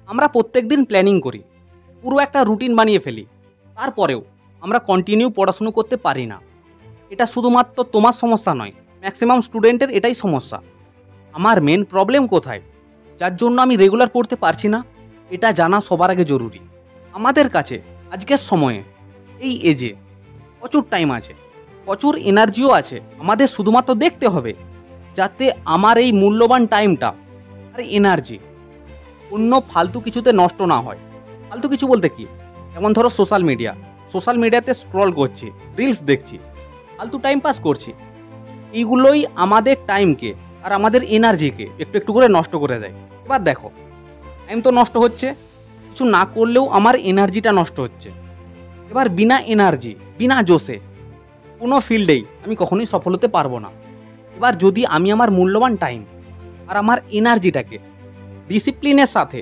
আমরা প্রত্যেকদিন প্ল্যানিং করি, পুরো একটা রুটিন বানিয়ে ফেলি, তারপরেও আমরা কন্টিনিউ পড়াশুনো করতে পারি না। এটা শুধুমাত্র তোমার সমস্যা নয়, ম্যাক্সিমাম স্টুডেন্টের এটাই সমস্যা। আমার মেন প্রবলেম কোথায়, যার জন্য আমি রেগুলার পড়তে পারছি না, এটা জানা সবার আগে জরুরি। আমাদের কাছে আজকের সময়ে এই এজে প্রচুর টাইম আছে, প্রচুর এনার্জিও আছে। আমাদের শুধুমাত্র দেখতে হবে যাতে আমার এই মূল্যবান টাইমটা আর এনার্জি অন্য ফালতু কিছুতে নষ্ট না হয়। ফালতু কিছু বলতে কি, যেমন ধরো সোশ্যাল মিডিয়াতে স্ক্রল করছি, রিলস দেখছি, ফালতু টাইম পাস করছি। এইগুলোই আমাদের টাইমকে আর আমাদের এনার্জিকে একটু একটু করে নষ্ট করে দেয়। এবার দেখো, টাইম তো নষ্ট হচ্ছে, কিছু না করলেও আমার এনার্জিটা নষ্ট হচ্ছে। এবার বিনা এনার্জি, বিনা জোশে কোনো ফিল্ডেই আমি কখনোই সফল হতে পারবো না। এবার যদি আমি আমার মূল্যবান টাইম আর আমার এনার্জিটাকে ডিসিপ্লিনের সাথে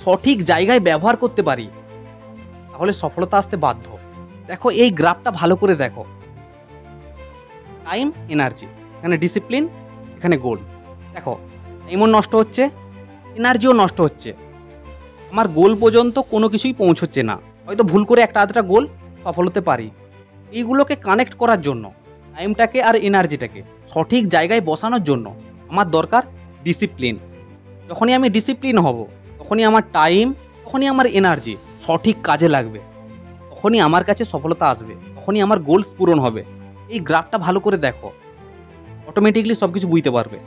সঠিক জায়গায় ব্যবহার করতে পারি, তাহলে সফলতা আসতে বাধ্য। দেখো এই গ্রাফটা ভালো করে দেখো, টাইম, এনার্জি, এখানে ডিসিপ্লিন, এখানে গোল। দেখো টাইমও নষ্ট হচ্ছে, এনার্জিও নষ্ট হচ্ছে, আমার গোল পর্যন্ত কোনো কিছুই পৌঁছচ্ছে না। হয়তো ভুল করে একটা আধটা গোল সফল হতে পারি। এইগুলোকে কানেক্ট করার জন্য, টাইমটাকে আর এনার্জিটাকে সঠিক জায়গায় বসানোর জন্য আমার দরকার ডিসিপ্লিন। যখনই আমি ডিসিপ্লিন হব, তখনই আমার টাইম, তখনই আমার এনার্জি সঠিক কাজে লাগবে, তখনই আমার কাছে সফলতা আসবে, তখনই আমার গোলস পূরণ হবে। এই গ্রাফটা ভালো করে দেখো, অটোমেটিকলি সব কিছু বুঝতে পারবে।